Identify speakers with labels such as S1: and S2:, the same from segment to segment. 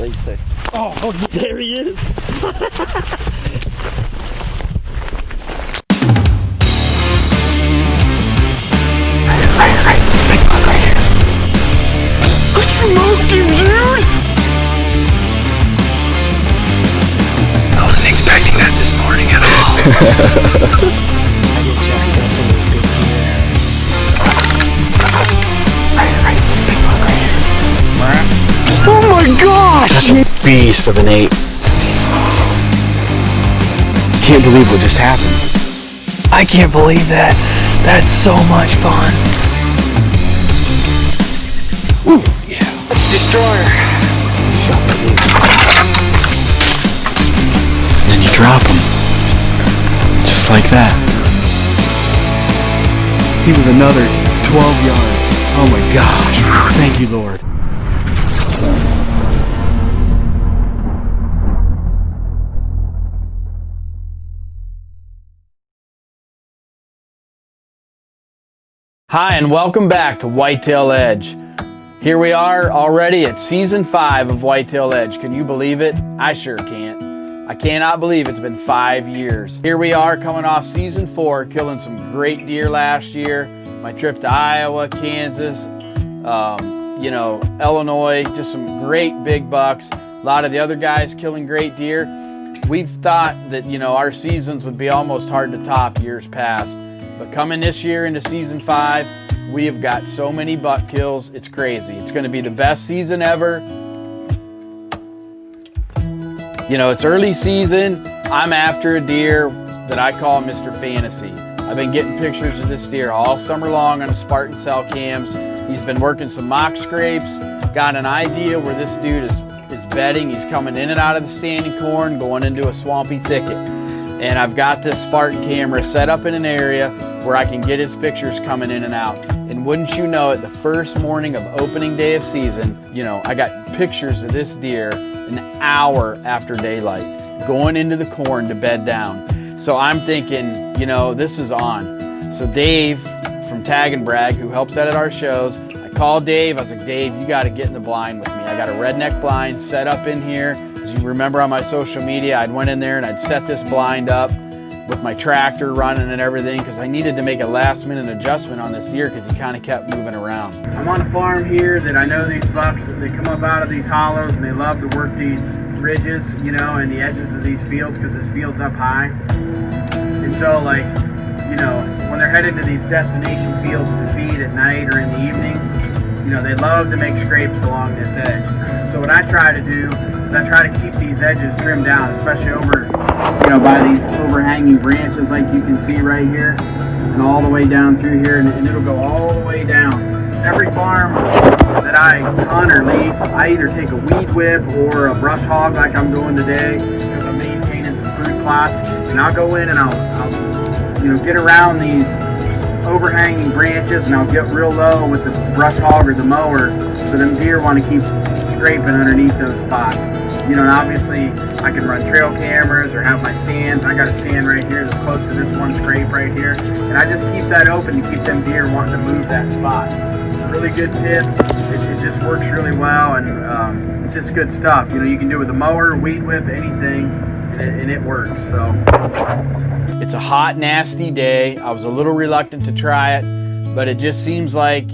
S1: you say. Oh, there he is.
S2: I smoked him, dude! I wasn't expecting that this morning at all.
S1: I get jacked up a little bit here.
S2: Oh my gosh!
S3: That's a beast of an 8. Can't believe what just happened.
S2: I can't believe that. That's so much fun. Ooh, yeah. Let's destroy her.
S3: Shot the deer. And then you drop him. Just like that. He was another 12 yards. Oh my gosh. Whew, thank you, Lord.
S4: Hi, and welcome back to Whitetail Edge. Here we are already at season 5 of Whitetail Edge. Can you believe it? I sure can't. I cannot believe it's been 5 years. Here we are coming off season 4, killing some great deer last year. My trips to Iowa, Kansas, Illinois, just some great big bucks. A lot of the other guys killing great deer. We've thought that, our seasons would be almost hard to top years past. But coming this year into season 5, we have got so many buck kills, it's crazy. It's going to be the best season ever. It's early season. I'm after a deer that I call Mr. Fantasy. I've been getting pictures of this deer all summer long on the Spartan cell cams. He's been working some mock scrapes, got an idea where this dude is bedding. He's coming in and out of the standing corn, going into a swampy thicket. And I've got this Spartan camera set up in an area where I can get his pictures coming in and out. And wouldn't you know it, the first morning of opening day of season, I got pictures of this deer an hour after daylight, going into the corn to bed down. So I'm thinking, this is on. So Dave from Tag and Brag, who helps edit our shows, I called Dave. I was like, Dave, you got to get in the blind with me. I got a redneck blind set up in here. As you remember on my social media, I'd went in there and I'd set this blind up with my tractor running and everything because I needed to make a last minute adjustment on this deer because he kind of kept moving around. I'm on a farm here that I know these bucks, they come up out of these hollows and they love to work these ridges, and the edges of these fields because this field's up high. And so when they're headed to these destination fields to feed at night or in the evening, they love to make scrapes along this edge. So what I try to do is I try to keep these edges trimmed down, especially over, by these overhanging branches like you can see right here, and all the way down through here, and it'll go all the way down. Every farm that I hunt or lease, I either take a weed whip or a brush hog like I'm doing today because I'm maintaining some fruit plots, and I'll go in and I'll get around these overhanging branches and I'll get real low with the brush hog or the mower so them deer want to keep scraping underneath those spots. And obviously I can run trail cameras or have my stands. I got a stand right here that's close to this one scrape right here. And I just keep that open to keep them deer wanting to move that spot. It's a really good tip. It just works really well and it's just good stuff. You can do it with a mower, weed whip, anything, and it works. So it's a hot, nasty day. I was a little reluctant to try it, but it just seems like,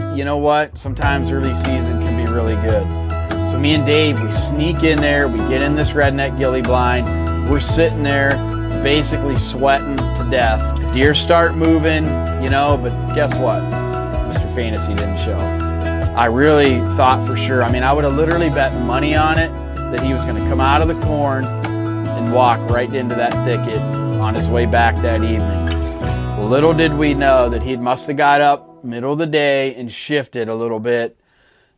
S4: sometimes early season can be really good. So me and Dave, we sneak in there, we get in this redneck ghillie blind, we're sitting there basically sweating to death. Deer start moving, but guess what? Mr. Fantasy didn't show. I really thought for sure, I would have literally bet money on it that he was gonna come out of the corn and walk right into that thicket on his way back that evening. Little did we know that he must have got up middle of the day and shifted a little bit,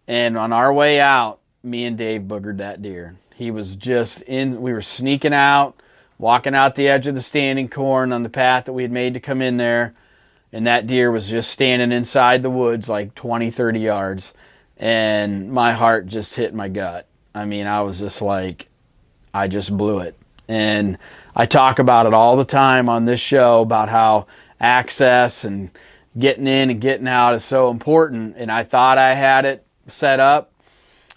S4: and on our way out, me and Dave boogered that deer. He was just we were sneaking out, walking out the edge of the standing corn on the path that we had made to come in there, and that deer was just standing inside the woods like 20, 30 yards, and my heart just hit my gut. I was just like, I just blew it. And I talk about it all the time on this show about how access and getting in and getting out is so important, and I thought I had it set up,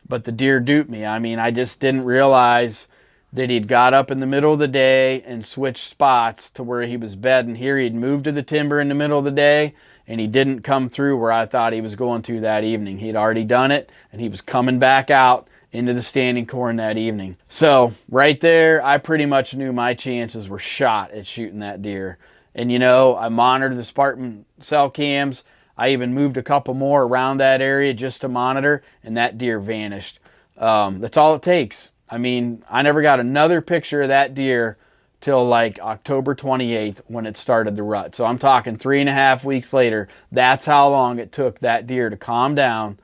S4: but the deer duped me. I mean, I just didn't realize that he'd got up in the middle of the day and switched spots to where he was bedding here. He'd moved to the timber in the middle of the day, and he didn't come through where I thought he was going to that evening. He'd already done it, and he was coming back out into the standing corn that evening. So right there, I pretty much knew my chances were shot at shooting that deer. And you know, I monitored the Spartan cell cams. I even moved a couple more around that area just to monitor, and that deer vanished. That's all it takes. I mean, I never got another picture of that deer till like October 28th when it started the rut. So I'm talking 3.5 weeks later. That's how long it took that deer to calm down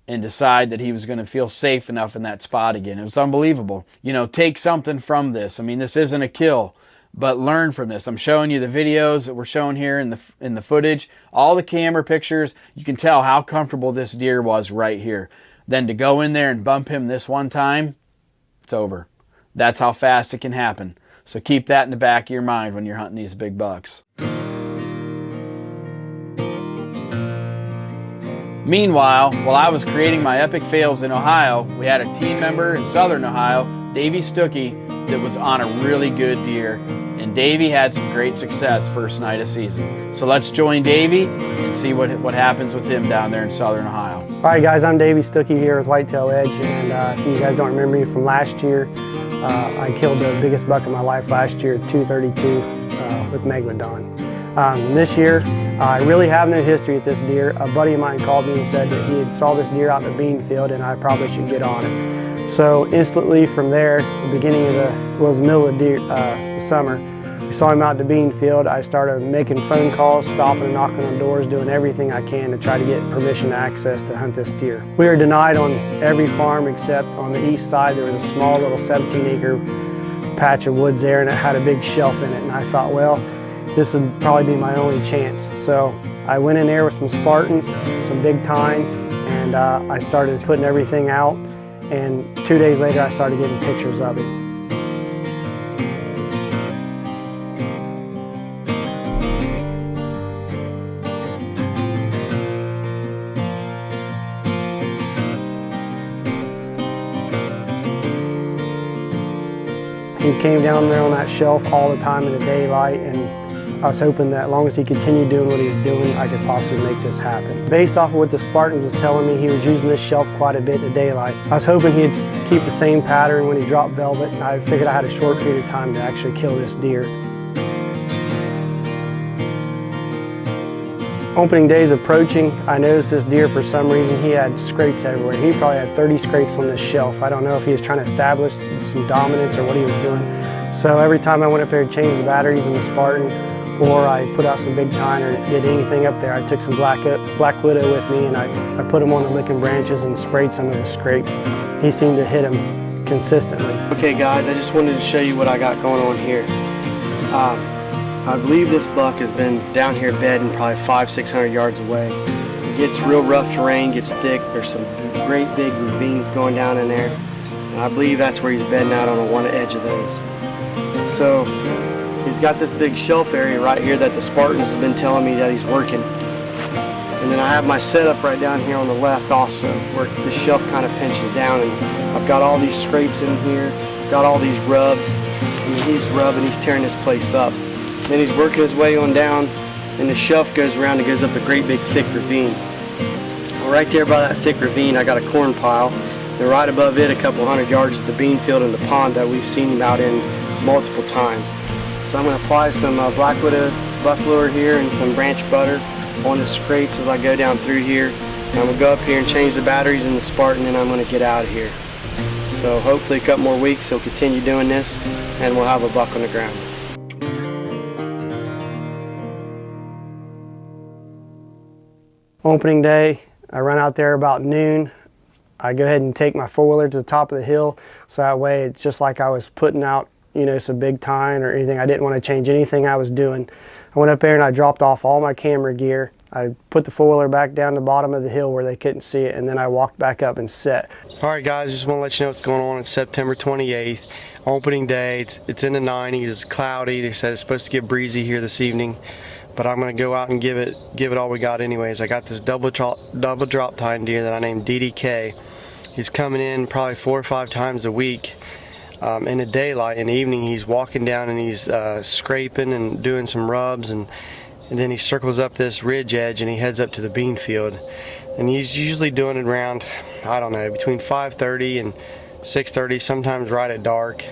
S4: and decide that he was going to feel safe enough in that spot again. It was unbelievable. You know, take something from this. I mean, this isn't a kill, but learn from this. I'm showing you the videos that were shown here in the footage, all the camera pictures. You can tell how comfortable this deer was right here. Then to go in there and bump him this one time, it's over. That's how fast it can happen. So keep that in the back of your mind when you're hunting these big bucks. Meanwhile, while I was creating my epic fails in Ohio, we had a team member in Southern Ohio, Davey Stuckey, that was on a really good deer. And Davey had some great success first night of season. So let's join Davey and see what happens with him down there in Southern Ohio.
S1: All right, guys, I'm Davey Stuckey here with Whitetail Edge, and if you guys don't remember me from last year, I killed the biggest buck of my life last year at 232 with Megalodon. This year, I really have no history with this deer. A buddy of mine called me and said that he had saw this deer out in the bean field and I probably should get on it. So instantly from there, the beginning of the middle of the summer, we saw him out in the bean field. I started making phone calls, stopping and knocking on doors, doing everything I can to try to get permission to access to hunt this deer. We were denied on every farm except on the east side. There was a small little 17-acre patch of woods there and it had a big shelf in it. And I thought, well, this would probably be my only chance. So I went in there with some Spartans, some big tine, and I started putting everything out. And 2 days later, I started getting pictures of it. He came down there on that shelf all the time in the daylight, and I was hoping that as long as he continued doing what he was doing, I could possibly make this happen. Based off of what the Spartan was telling me, he was using this shelf quite a bit in the daylight. I was hoping he'd keep the same pattern when he dropped velvet, and I figured I had a short period of time to actually kill this deer. Opening day is approaching. I noticed this deer, for some reason, he had scrapes everywhere. He probably had 30 scrapes on this shelf. I don't know if he was trying to establish some dominance or what he was doing. So every time I went up there to change the batteries in the Spartan, or I put out some big tine or did anything up there, I took some Black Widow with me and I put them on the licking branches and sprayed some of the scrapes. He seemed to hit them consistently. Okay guys, I just wanted to show you what I got going on here. I believe this buck has been down here bedding probably 500-600 yards away. It gets real rough terrain, gets thick. There's some great big ravines going down in there. And I believe that's where he's bedding out on one edge of those. So he's got this big shelf area right here that the Spartans have been telling me that he's working. And then I have my setup right down here on the left also, where the shelf kind of pinches down, and I've got all these scrapes in here, got all these rubs. I mean, he's rubbing, he's tearing this place up. Then he's working his way on down, and the shelf goes around and goes up a great big thick ravine. Well, right there by that thick ravine, I got a corn pile. And right above it, a couple hundred yards, is the bean field and the pond that we've seen him out in multiple times. So I'm going to apply some Black Widow buck lure here and some branch butter on the scrapes as I go down through here. And I'm going to go up here and change the batteries in the Spartan, and I'm going to get out of here. So hopefully a couple more weeks he'll continue doing this and we'll have a buck on the ground. Opening day, I run out there about noon. I go ahead and take my four-wheeler to the top of the hill, so that way it's just like I was putting out, you know, some big tine or anything. I didn't want to change anything I was doing. I went up there and I dropped off all my camera gear. I put the four-wheeler back down the bottom of the hill where they couldn't see it, and then I walked back up and set. All right guys, just want to let you know what's going on. It's September 28th, opening day. It's in the 90s, it's cloudy. They said it's supposed to get breezy here this evening, but I'm going to go out and give it all we got anyways. I got this double drop tine deer that I named DDK. He's coming in probably 4 or 5 times a week. In the daylight, in the evening, he's walking down and he's scraping and doing some rubs, and then he circles up this ridge edge and he heads up to the bean field. And he's usually doing it around, I don't know, between 5:30 and 6:30, sometimes right at dark.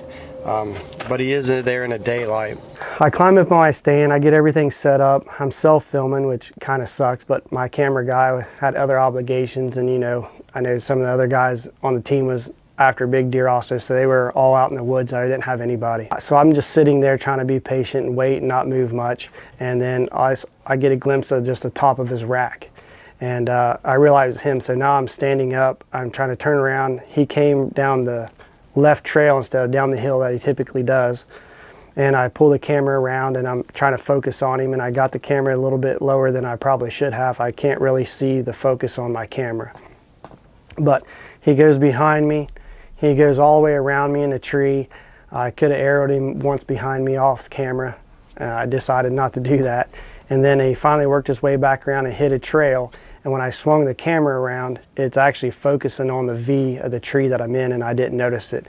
S1: But he is there in the daylight. I climb up on my stand, I get everything set up. I'm self-filming, which kind of sucks, but my camera guy had other obligations, and I know some of the other guys on the team was after big deer also, so they were all out in the woods. I didn't have anybody. So I'm just sitting there trying to be patient and wait and not move much, and then I get a glimpse of just the top of his rack. And I realized him, so now I'm standing up, I'm trying to turn around. He came down the left trail instead of down the hill that he typically does. And I pull the camera around and I'm trying to focus on him, and I got the camera a little bit lower than I probably should have. I can't really see the focus on my camera. But he goes behind me, he goes all the way around me in the tree. I could have arrowed him once behind me off camera. I decided not to do that. And then he finally worked his way back around and hit a trail. And when I swung the camera around, it's actually focusing on the V of the tree that I'm in, and I didn't notice it.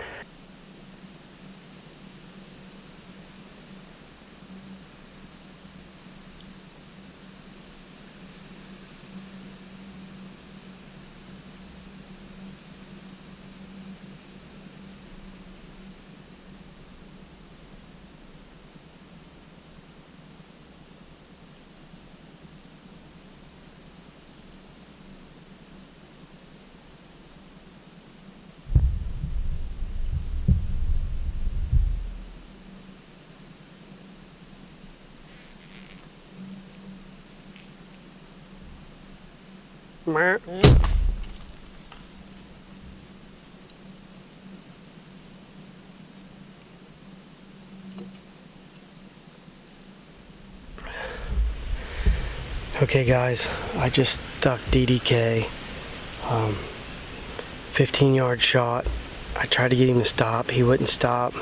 S1: Okay guys, I just stuck DDK, 15-yard shot. I tried to get him to stop, he wouldn't stop.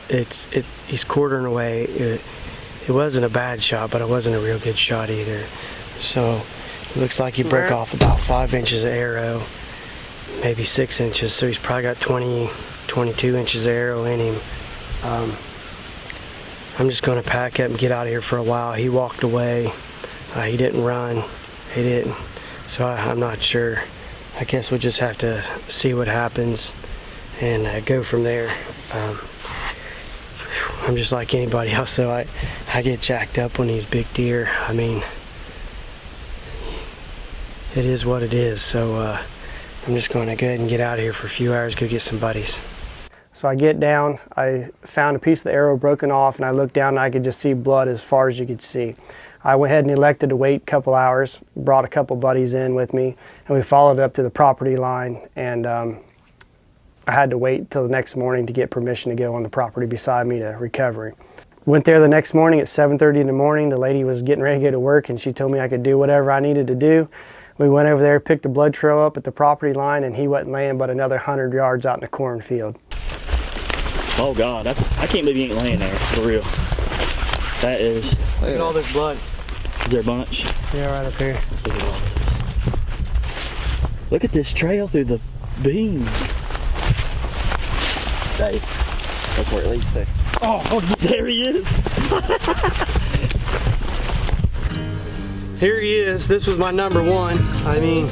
S1: He's quartering away. It wasn't a bad shot, but it wasn't a real good shot either. So it looks like he broke off about 5 inches of arrow, maybe 6 inches. So he's probably got 22 inches of arrow in him. I'm just going to pack up and get out of here for a while. He walked away. He didn't run. He didn't. So I'm not sure. I guess we'll just have to see what happens and go from there. I'm just like anybody else, so I get jacked up on these big deer. I mean, it is what it is. So I'm just going to go ahead and get out of here for a few hours, go get some buddies. So I get down, I found a piece of the arrow broken off, and I looked down and I could just see blood as far as you could see. I went ahead and elected to wait a couple hours, brought a couple buddies in with me, and we followed up to the property line, and I had to wait till the next morning to get permission to go on the property beside me to recovery. Went there the next morning at 7:30 in the morning. The lady was getting ready to go to work, and she told me I could do whatever I needed to do. We went over there, picked the blood trail up at the property line, and he wasn't laying but another 100 yards out in the cornfield.
S5: Oh God, I can't believe he ain't laying there, for real. That is.
S1: Look at all this blood.
S5: Is there a bunch?
S1: Yeah, right up here.
S5: Let's look at all this. Look at this trail through the beans. Dave, look where it leads to. Oh, there he is.
S1: Here he is. This was my number one. I mean,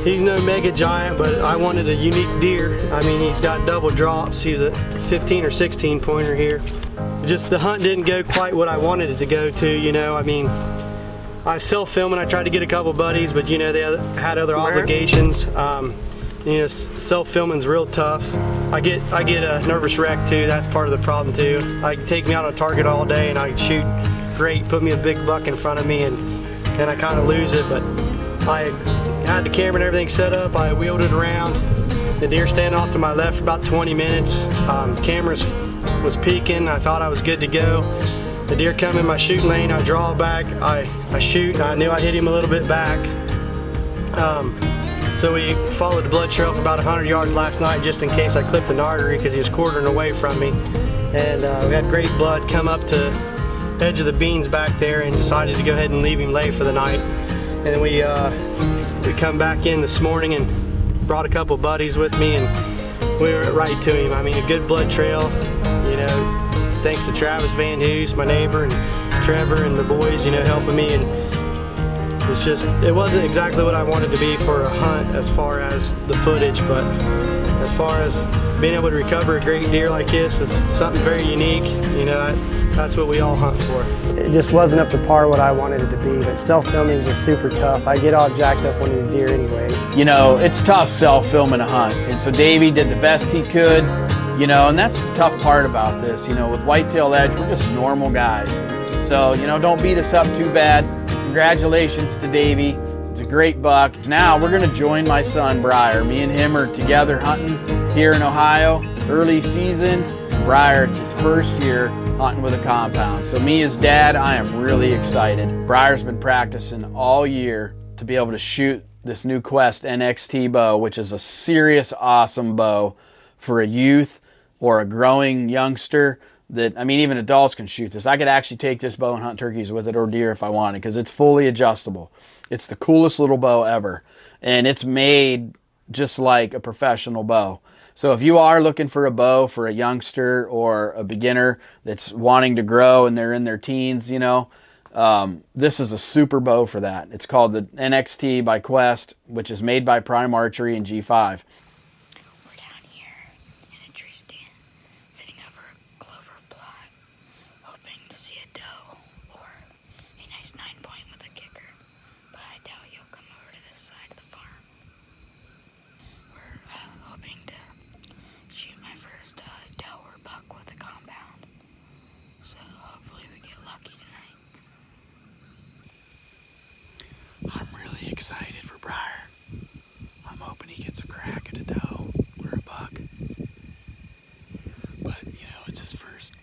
S1: he's no mega giant, but I wanted a unique deer. I mean, he's got double drops. He's a 15 or 16 pointer here. Just the hunt didn't go quite what I wanted it to go to, I mean, I self-filming. I tried to get a couple buddies, but they had other obligations. Self-filming's real tough. I get a nervous wreck too. That's part of the problem too. I take me out on a target all day and I shoot great, put me a big buck in front of me, and I kind of lose it. But I had the camera and everything set up. I wheeled it around. The deer standing off to my left for about 20 minutes. The camera was peaking. I thought I was good to go. The deer come in my shooting lane. I draw back. I shoot. I knew I hit him a little bit back. So we followed the blood trail for about 100 yards last night just in case I clipped an artery because he was quartering away from me. And we had great blood, come up to the edge of the beans back there and decided to go ahead and leave him lay for the night. and we come back in this morning and brought a couple buddies with me, and we went right to him. I mean, a good blood trail, you know, thanks to Travis Van Hoos, my neighbor, and Trevor and the boys, you know, helping me. And it's just, it wasn't exactly what I wanted to be for a hunt as far as the footage, but as far as being able to recover a great deer like this with something very unique, you know, that's what we all hunt for. It just wasn't up to par what I wanted it to be, but self-filming is just super tough. I get all jacked up on these deer anyways.
S4: You know, it's tough self-filming a hunt, and so Davey did the best he could, you know, and that's the tough part about this. You know, with Whitetail Edge, we're just normal guys. So, you know, don't beat us up too bad. Congratulations to Davey. It's a great buck. Now we're gonna join my son, Briar. Me and him are together hunting here in Ohio, early season. Briar, it's his first year hunting with a compound. So me as dad, I am really excited. Briar's been practicing all year to be able to shoot this new Quest NXT bow, which is a serious awesome bow for a youth or a growing youngster. That, I mean, even adults can shoot this. I could actually take this bow and hunt turkeys with it or deer if I wanted, because it's fully adjustable. It's the coolest little bow ever, and it's made just like a professional bow. So if you are looking for a bow for a youngster or a beginner that's wanting to grow and they're in their teens, you know, this is a super bow for that. It's called the NXT by Quest, which is made by Prime Archery and G5.
S6: We're down here in a tree stand, sitting over a clover plot, hoping to see a doe or a nice 9-point with a kicker, but I doubt you'll come over to this side of the farm. We're hoping to shoot my first doe or buck with a compound, so hopefully we get lucky tonight.
S3: I'm really excited for Briar. I'm hoping he gets a crack at a doe or a buck. But, you know, it's his first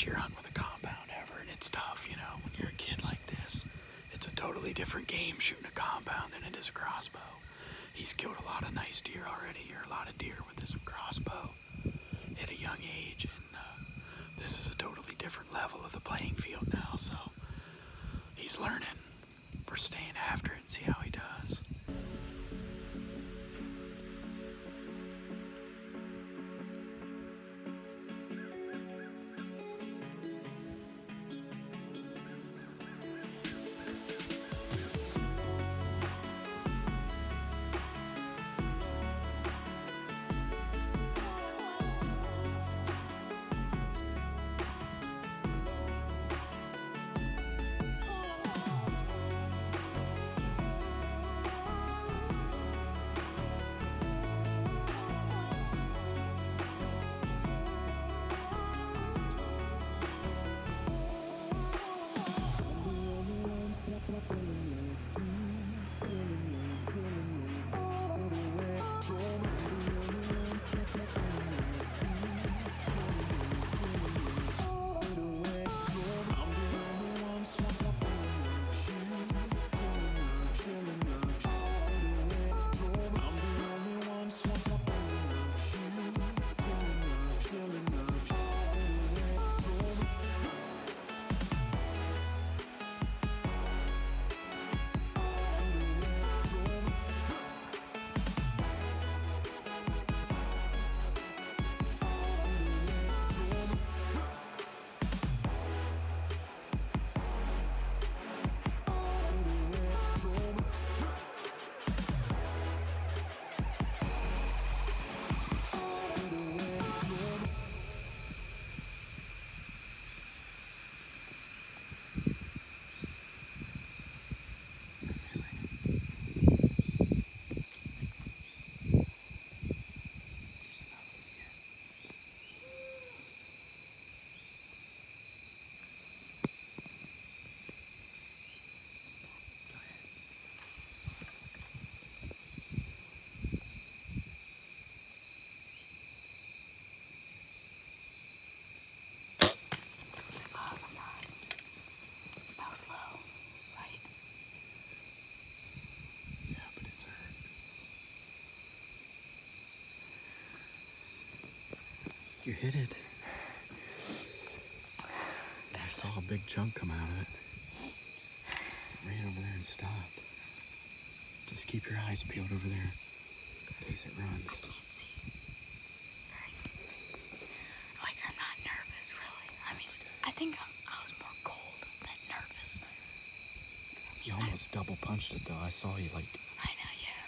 S3: year hunting with a compound ever, and it's tough, you know, when you're a kid like this. It's a totally different game shooting a compound than it is a crossbow. He's killed a lot of nice deer already, or a lot of deer with this crossbow at a young age, and this is a totally different level of the playing field now, so he's learning. We're staying after it and see how he does. You hit it. I saw a big chunk come out of it. Ran over there and it stopped. Just keep your eyes peeled over there in case it runs.
S6: I can't see. Like, I'm not nervous, really. I mean, I think I was more cold than nervous.
S3: You almost double punched it though. I saw you like.
S6: I know, yeah.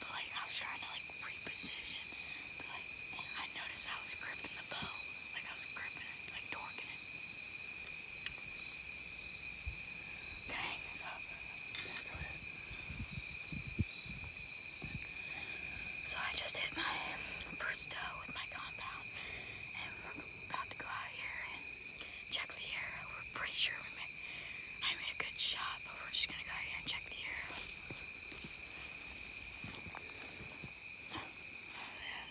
S6: But like, I was trying to like reposition. But like, I noticed I was gripping the bow. Like, I was gripping it, like torquing it. Dang, so.
S3: Yeah, go ahead.
S6: So I just hit my first doe with my compound. And we're about to go out here and check the arrow. We're pretty sure I made a good shot, but we're just gonna go out here and check the arrow.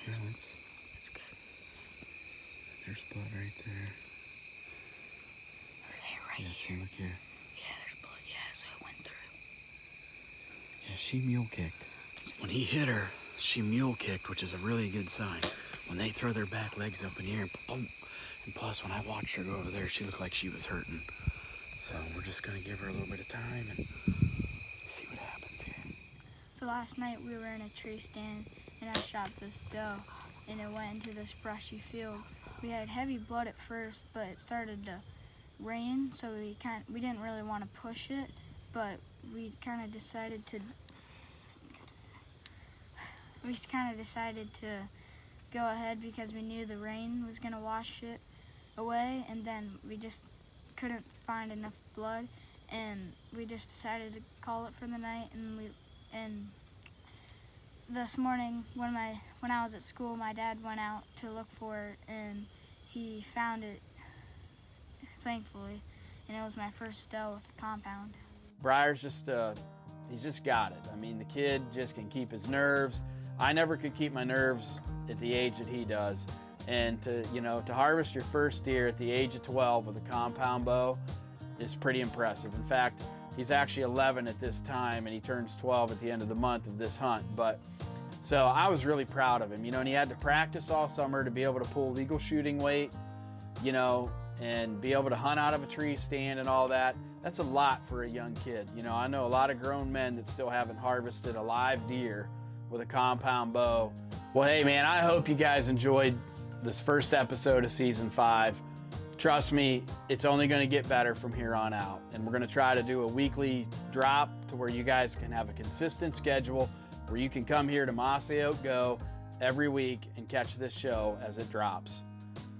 S3: Yeah,
S6: It's good.
S3: there's blood right there.
S6: There's hair right
S3: Yeah,
S6: here.
S3: see, look here.
S6: Yeah, there's blood. Yeah, so it went through.
S3: Yeah, she mule kicked. When he hit her, she mule kicked, which is a really good sign. When they throw their back legs up in the air, boom. And plus, when I watched her go over there, she looked like she was hurting. So we're just gonna give her a little bit of time and see what happens here.
S7: So last night we were in a tree stand and I shot this doe and it went into this brushy fields. We had heavy blood at first, but it started to rain, so we didn't really want to push it, but we kind of decided to go ahead because we knew the rain was going to wash it away, and then we just couldn't find enough blood, and we just decided to call it for the night. And this morning when I was at school, my dad went out to look for it and he found it, thankfully, and it was my first doe with a compound.
S4: Briar's just, he's just got it. I mean, the kid just can keep his nerves. I never could keep my nerves at the age that he does. And to harvest your first deer at the age of 12 with a compound bow is pretty impressive. In fact, he's actually 11 at this time and he turns 12 at the end of the month of this hunt. So I was really proud of him, and he had to practice all summer to be able to pull legal shooting weight, and be able to hunt out of a tree stand and all that. That's a lot for a young kid. I know a lot of grown men that still haven't harvested a live deer with a compound bow. Well, hey man, I hope you guys enjoyed this first episode of season 5. Trust me, it's only going to get better from here on out. And we're going to try to do a weekly drop to where you guys can have a consistent schedule where you can come here to Mossy Oak Go every week and catch this show as it drops.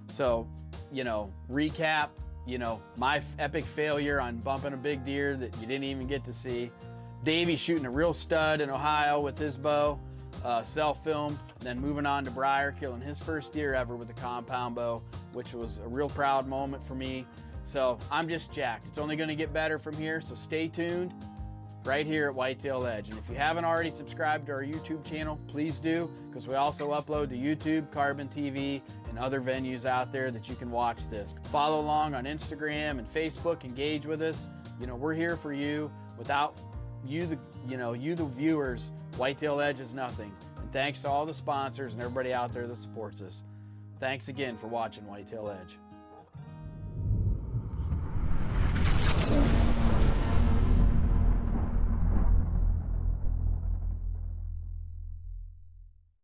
S4: So, recap, my epic failure on bumping a big deer that you didn't even get to see. Davey shooting a real stud in Ohio with his bow, self-filmed, then moving on to Briar, killing his first deer ever with a compound bow, which was a real proud moment for me. So I'm just jacked. It's only going to get better from here, so stay tuned right here at Whitetail Edge. And if you haven't already subscribed to our YouTube channel, please do, because we also upload to YouTube, Carbon TV, and other venues out there that you can watch this. Follow along on Instagram and Facebook, engage with us. We're here for you. Without you, the viewers, Whitetail Edge is nothing. And thanks to all the sponsors and everybody out there that supports us. Thanks again for watching Whitetail Edge.